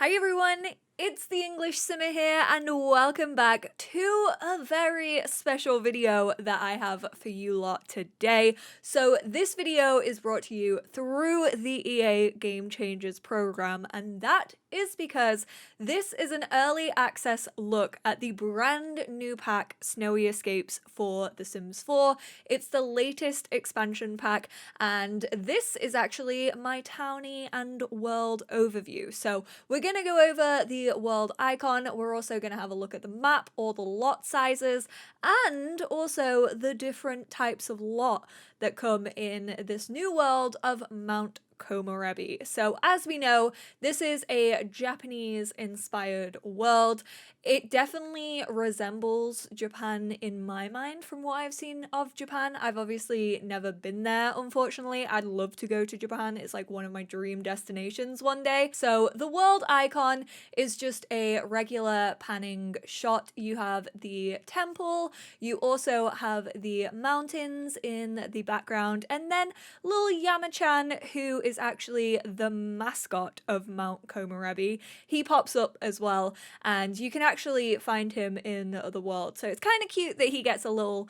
Hi everyone, it's the English Simmer here and welcome back to a very special video that I have for you lot today. So this video is brought to you through the EA Game Changers program, and that is because this is an early access look at the brand new pack Snowy Escapes for The Sims 4. It's the latest expansion pack and this is actually my townie and world overview. So we're going to go over the world icon, we're also going to have a look at the map, all the lot sizes, and also the different types of lot that come in this new world of Mount Komorebi. So as we know, this is a Japanese inspired world. It definitely resembles Japan in my mind from what I've seen of Japan. I've obviously never been there, unfortunately. I'd love to go to Japan. It's like one of my dream destinations one day. So the world icon is just a regular panning shot. You have the temple, you also have the mountains in the background, and then little Yama-chan, who is actually the mascot of Mount Komorebi. He pops up as well, and you can actually find him in the other world. So it's kind of cute that he gets a little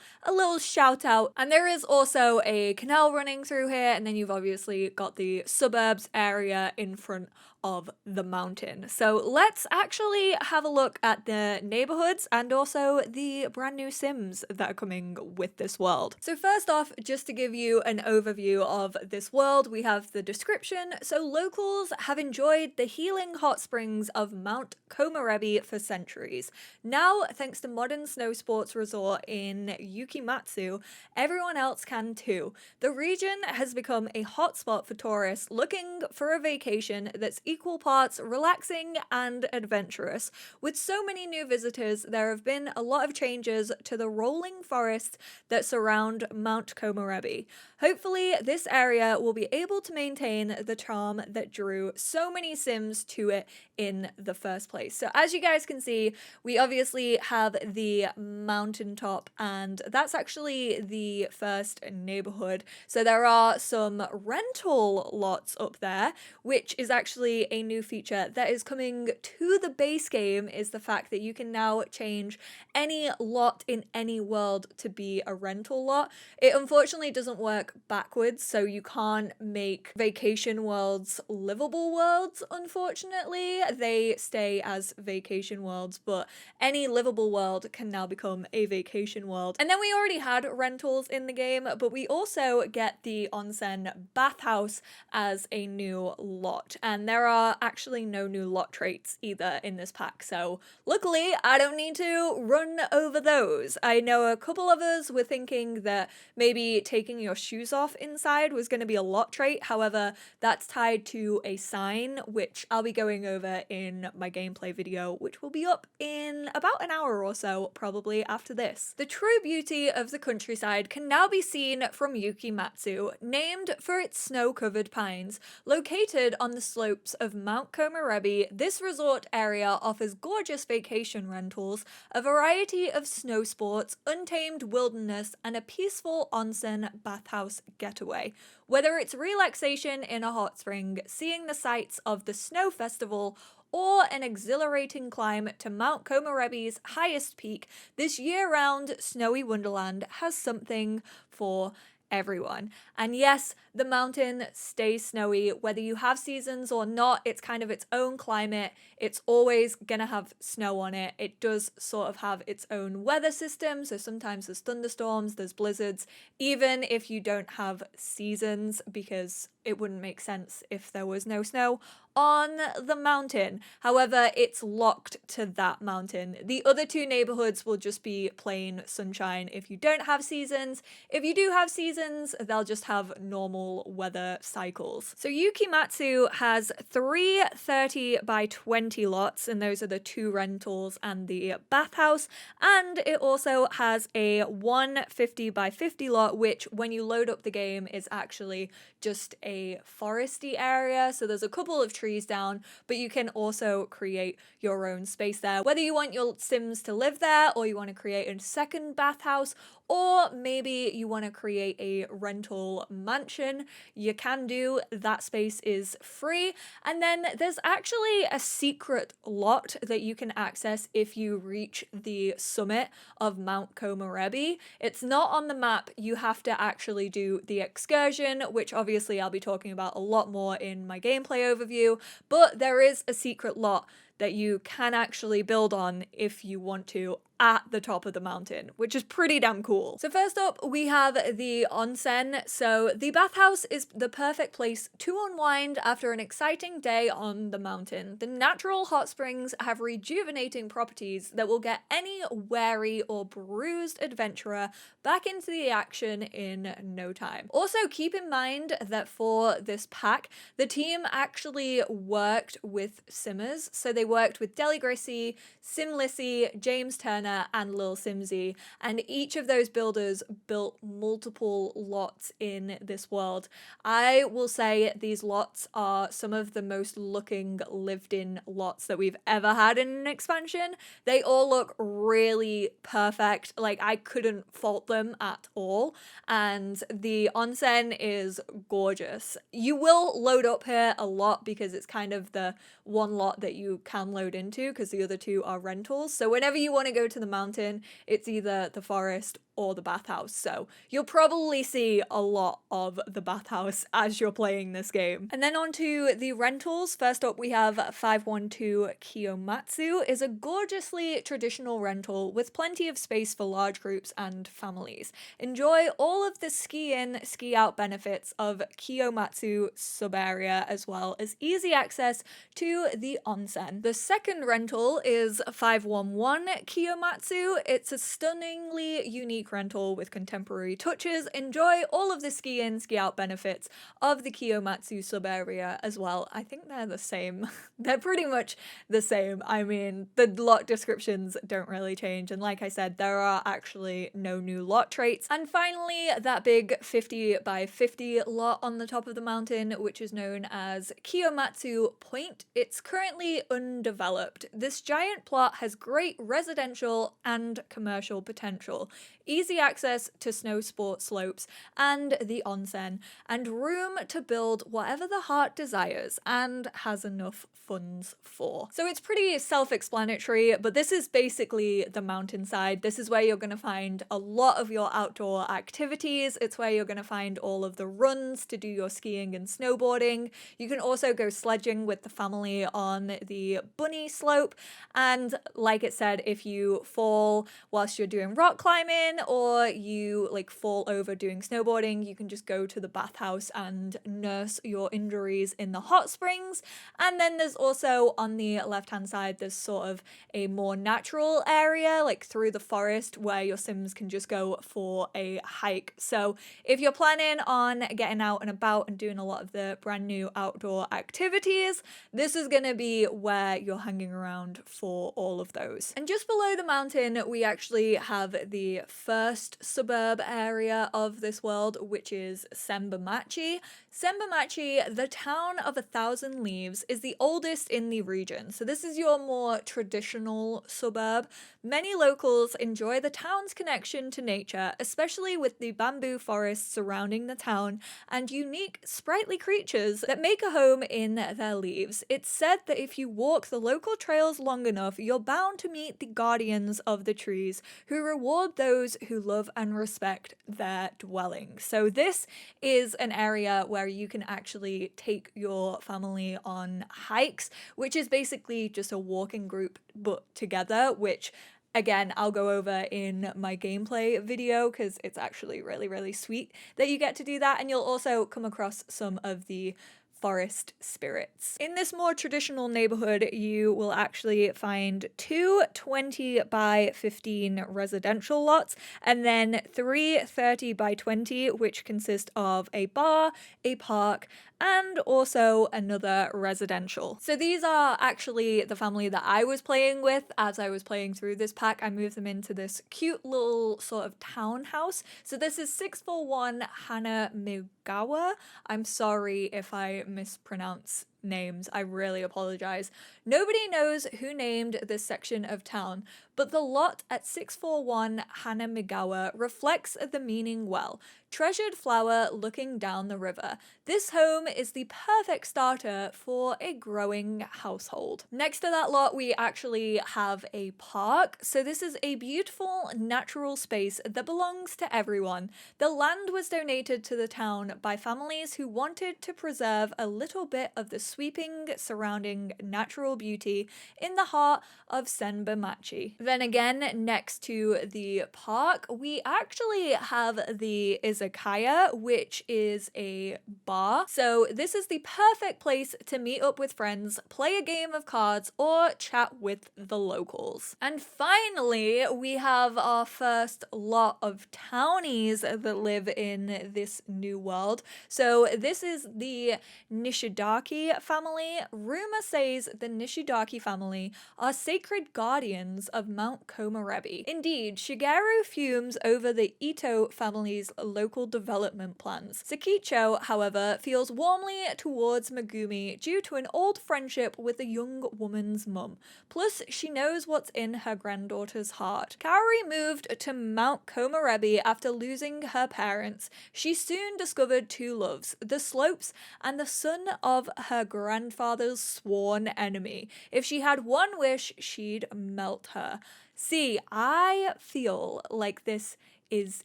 shout out. And there is also a canal running through here, and then you've obviously got the suburbs area in front of the mountain. So let's actually have a look at the neighborhoods and also the brand new Sims that are coming with this world. So first off, just to give you an overview of this world, we have the description. So locals have enjoyed the healing hot springs of Mount Komorebi for centuries. Now, thanks to modern snow sports resort in Yukimatsu, everyone else can too. The region has become a hotspot for tourists looking for a vacation that's equal parts relaxing and adventurous. With so many new visitors, there have been a lot of changes to the rolling forests that surround Mount Komorebi. Hopefully, this area will be able to maintain the charm that drew so many Sims to it in the first place. So as you guys can see, we obviously have the mountaintop, and that's actually the first neighborhood. So there are some rental lots up there, which is actually a new feature that is coming to the base game, is the fact that you can now change any lot in any world to be a rental lot. It unfortunately doesn't work backwards, so you can't make vacation worlds livable worlds, unfortunately. They stay as vacation worlds, but any livable world can now become a vacation world. And then we already had rentals in the game, but we also get the Onsen bathhouse as a new lot. And there are actually no new lot traits either in this pack, so luckily I don't need to run over those. I know a couple of us were thinking that maybe taking your shoes off inside was going to be a lot trait, however that's tied to a sign, which I'll be going over in my gameplay video, which will be up in about an hour or so, probably after this. The true beauty of the countryside can now be seen from Yukimatsu, named for its snow-covered pines. Located on the slopes of Mount Komorebi, this resort area offers gorgeous vacation rentals, a variety of snow sports, untamed wilderness, and a peaceful onsen bathhouse getaway. Whether it's relaxation in a hot spring, seeing the sights of the snow festival, or an exhilarating climb to Mount Komorebi's highest peak, this year-round snowy wonderland has something for everyone. And yes, the mountain stays snowy whether you have seasons or not. It's kind of its own climate. It's always gonna have snow on it. It does sort of have its own weather system, so sometimes there's thunderstorms, there's blizzards, even if you don't have seasons, because it wouldn't make sense if there was no snow on the mountain. However, it's locked to that mountain. The other two neighborhoods will just be plain sunshine if you don't have seasons. If you do have seasons, they'll just have normal weather cycles. So Yukimatsu has 3 30 by 20 lots, and those are the 2 rentals and the bathhouse, and it also has a 1 50 by 50 lot, which when you load up the game is actually just a foresty area. So there's a couple of trees down, but you can also create your own space there. Whether you want your Sims to live there, or you want to create a second bathhouse, or maybe you want to create a rental mansion mountain, you can do. That space is free. And then there's actually a secret lot that you can access if you reach the summit of Mount Komorebi. It's not on the map. You have to actually do the excursion, which obviously I'll be talking about a lot more in my gameplay overview, but there is a secret lot that you can actually build on if you want to at the top of the mountain, which is pretty damn cool. So first up, we have the onsen. So the bathhouse is the perfect place to unwind after an exciting day on the mountain. The natural hot springs have rejuvenating properties that will get any wary or bruised adventurer back into the action in no time. Also, keep in mind that for this pack, the team actually worked with simmers. So they worked with Deli Gracie, Simlissy, James Turner, and Lil Simsy, and each of those builders built multiple lots in this world. I will say these lots are some of the most looking lived in lots that we've ever had in an expansion. They all look really perfect, like I couldn't fault them at all, and the onsen is gorgeous. You will load up here a lot because it's kind of the one lot that you can load into because the other two are rentals. So whenever you want to go to the mountain, it's either the forest or the bathhouse. So you'll probably see a lot of the bathhouse as you're playing this game. And then on to the rentals. First up, we have 512 Kiyomatsu is a gorgeously traditional rental with plenty of space for large groups and families. Enjoy all of the ski in, ski out benefits of Kiyomatsu sub-area as well as easy access to the onsen. The second rental is 511 Kiyomatsu. It's a stunningly unique rental with contemporary touches. Enjoy all of the ski in, ski out benefits of the Kiyomatsu sub area as well. I think they're the same. They're pretty much the same. I mean, the lot descriptions don't really change. And like I said, there are actually no new lot traits. And finally, that big 50 by 50 lot on the top of the mountain, which is known as Kiyomatsu Point. It's currently undeveloped. This giant plot has great residential and commercial potential, easy access to snow sport slopes and the onsen, and room to build whatever the heart desires and has enough funds for. So it's pretty self-explanatory, but this is basically the mountainside. This is where you're going to find a lot of your outdoor activities. It's where you're going to find all of the runs to do your skiing and snowboarding. You can also go sledging with the family on the bunny slope, and like it said, if you fall whilst you're doing rock climbing or you like fall over doing snowboarding, you can just go to the bathhouse and nurse your injuries in the hot springs. And then there's also on the left hand side, there's sort of a more natural area like through the forest where your sims can just go for a hike. So if you're planning on getting out and about and doing a lot of the brand new outdoor activities, this is going to be where you're hanging around for all of those. And just below the mountain, we actually have the first suburb area of this world, which is Senbamachi. Senbamachi, the town of 1,000 leaves, is the oldest in the region. So this is your more traditional suburb. Many locals enjoy the town's connection to nature, especially with the bamboo forests surrounding the town and unique sprightly creatures that make a home in their leaves. It's said that if you walk the local trails long enough, you're bound to meet the guardians of the trees who reward those who love and respect their dwelling. So this is an area where you can actually take your family on hikes, which is basically just a walking group but together, which again, I'll go over in my gameplay video because it's actually really, really sweet that you get to do that. And you'll also come across some of the forest spirits. In this more traditional neighborhood, you will actually find two 20 by 15 residential lots and then three 30 by 20, which consist of a bar, a park, and also another residential. So these are actually the family that I was playing with as I was playing through this pack. I moved them into this cute little sort of townhouse. So this is 641 Hanamigawa. I'm sorry if I mispronounce names. I really apologize. Nobody knows who named this section of town, but the lot at 641 Hanamigawa reflects the meaning well. treasured flower looking down the river. This home is the perfect starter for a growing household. Next to that lot, we actually have a park. So this is a beautiful natural space that belongs to everyone. The land was donated to the town by families who wanted to preserve a little bit of the sweeping surrounding natural beauty in the heart of Senbamachi. Then again, next to the park, we actually have the izakaya, which is a bar. So this is the perfect place to meet up with friends, play a game of cards, or chat with the locals. And finally, we have our first lot of townies that live in this new world. So this is the Nishidaki family. Rumor says the Nishidaki family are sacred guardians of Mount Komorebi. Indeed, Shigeru fumes over the Ito family's local development plans. Sakicho, however, feels warmly towards Megumi due to an old friendship with the young woman's mum. Plus, she knows what's in her granddaughter's heart. Kaori moved to Mount Komorebi after losing her parents. She soon discovered two loves, the slopes and the son of her grandfather's sworn enemy. If she had one wish, she'd melt her. See, I feel like this is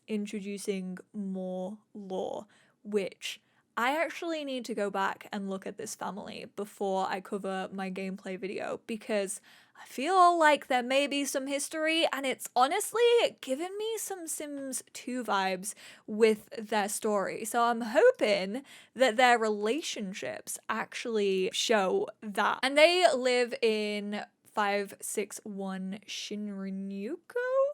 introducing more lore, which I actually need to go back and look at this family before I cover my gameplay video, because I feel like there may be some history, and it's honestly given me some Sims 2 vibes with their story. So I'm hoping that their relationships actually show that. And they live in 561 Shinrin-yuku?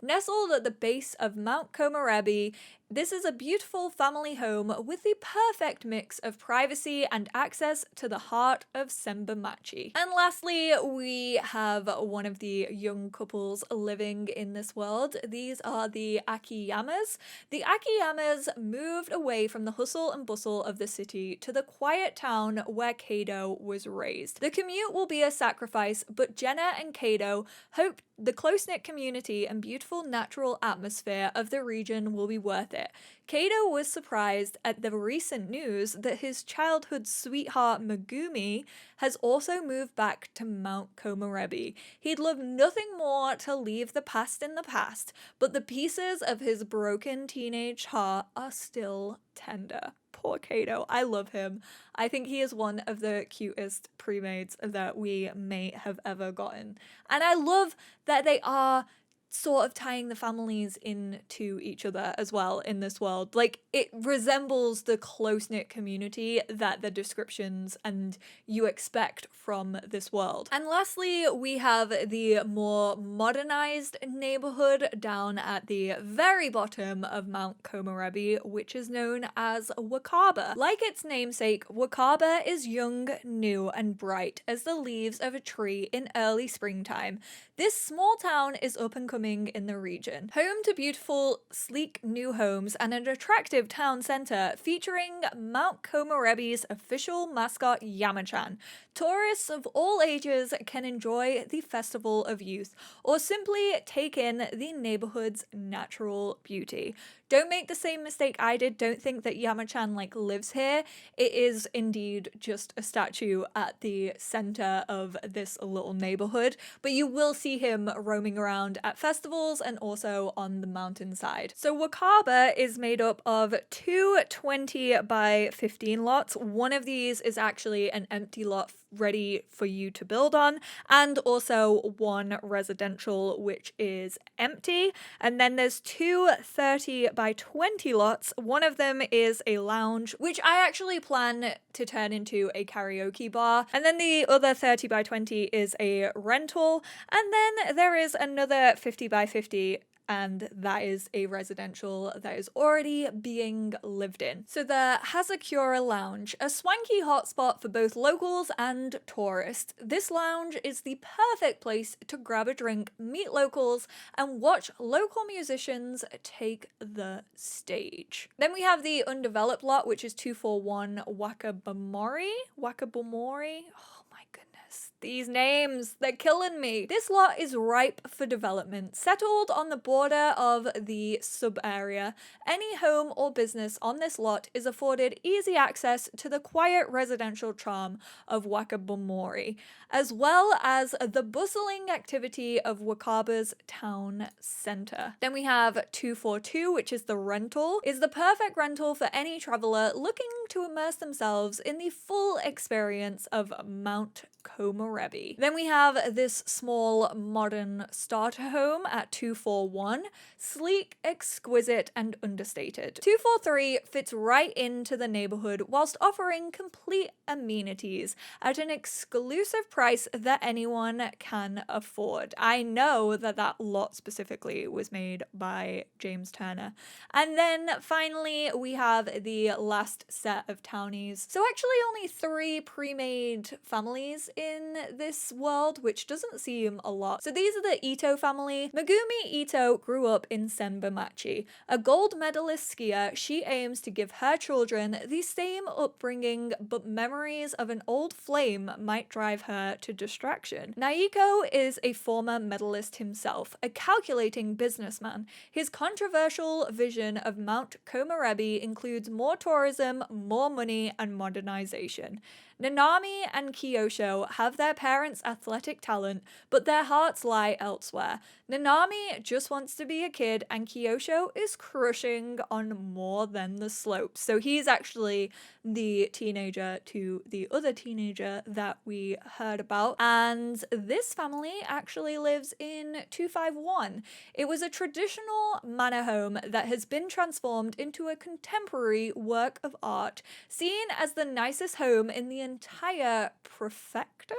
Nestled at the base of Mount Komorebi, this is a beautiful family home with the perfect mix of privacy and access to the heart of Senbamachi. And lastly, we have one of the young couples living in this world. These are the Akiyamas. The Akiyamas moved away from the hustle and bustle of the city to the quiet town where Kado was raised. The commute will be a sacrifice, but Jenna and Kado hope the close-knit community and beautiful natural atmosphere of the region will be worth it. Kado was surprised at the recent news that his childhood sweetheart Megumi has also moved back to Mount Komorebi. He'd love nothing more to leave the past in the past, but the pieces of his broken teenage heart are still tender. Poor Kado. I love him. I think he is one of the cutest pre-mates that we may have ever gotten. And I love that they are sort of tying the families into each other as well in this world. Like, it resembles the close-knit community that the descriptions and you expect from this world. And lastly, we have the more modernized neighborhood down at the very bottom of Mount Komorebi, which is known as Wakaba. Like its namesake, Wakaba is young, new, and bright as the leaves of a tree in early springtime. This small town is up and coming in the region. Home to beautiful, sleek new homes and an attractive town center featuring Mount Komorebi's official mascot Yamachan. Tourists of all ages can enjoy the Festival of Youth or simply take in the neighborhood's natural beauty. Don't make the same mistake I did. Don't think that Yamachan lives here. It is indeed just a statue at the center of this little neighborhood, but you will see him roaming around at festivals and also on the mountainside. So Wakaba is made up of two 20 by 15 lots. One of these is actually an empty lot ready for you to build on, and also one residential which is empty. And then there's two 30 by 20 lots. One of them is a lounge, which I actually plan to turn into a karaoke bar. And then the other 30 by 20 is a rental. And then there is another 50 by 50, and that is a residential that is already being lived in. So the Hazakura Lounge, a swanky hotspot for both locals and tourists. This lounge is the perfect place to grab a drink, meet locals, and watch local musicians take the stage. Then we have the undeveloped lot, which is 241 Wakabamori. Oh my goodness. These names, they're killing me. This lot is ripe for development. Settled on the border of the sub-area, any home or business on this lot is afforded easy access to the quiet residential charm of Wakaba, as well as the bustling activity of Wakaba's town center. Then we have 242, which is the rental, is the perfect rental for any traveler looking to immerse themselves in the full experience of Mount Komorebi. Then we have this small modern starter home at 241, sleek, exquisite, and understated. 243 fits right into the neighborhood whilst offering complete amenities at an exclusive price that anyone can afford. I know that that lot specifically was made by James Turner. And then finally we have the last set of townies. So actually only 3 pre-made families in this world, which doesn't seem a lot. So these are the Ito family. Megumi Ito grew up in Senbamachi. A gold medalist skier, she aims to give her children the same upbringing, but memories of an old flame might drive her to distraction. Naiko is a former medalist himself, a calculating businessman. His controversial vision of Mount Komorebi includes more tourism, more money, and modernization. Nanami and Kyosho have their parents' athletic talent, but their hearts lie elsewhere. Nanami just wants to be a kid, and Kyosho is crushing on more than the slopes. So he's actually the teenager to the other teenager that we heard about. And this family actually lives in 251. It was a traditional manor home that has been transformed into a contemporary work of art, seen as the nicest home in the entire prefecture.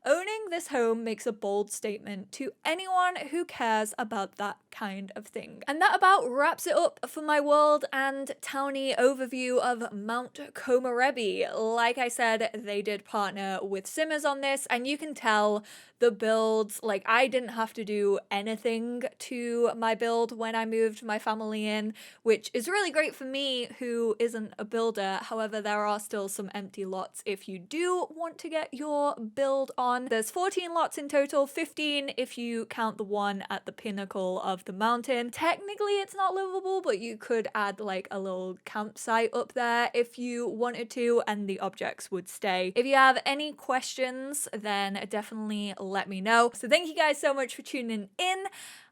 Owning this home makes a bold statement to anyone who cares about that kind of thing. And that about wraps it up for my world and townie overview of Mount Komorebi. Like I said, they did partner with Simmers on this, and you can tell the builds, like I didn't have to do anything to my build when I moved my family in, which is really great for me who isn't a builder. However, there are still some empty lots if you do want to get your build on. There's 14 lots in total, 15 if you count the one at the pinnacle of the mountain. Technically it's not livable, but you could add like a little campsite up there if you wanted to, and the objects would stay. If you have any questions, then definitely let me know. So thank you guys so much for tuning in,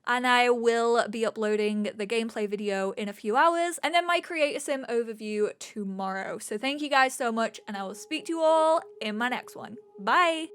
and I will be uploading the gameplay video in a few hours, and then my Creator Sim overview tomorrow. So thank you guys so much, and I will speak to you all in my next one. Bye!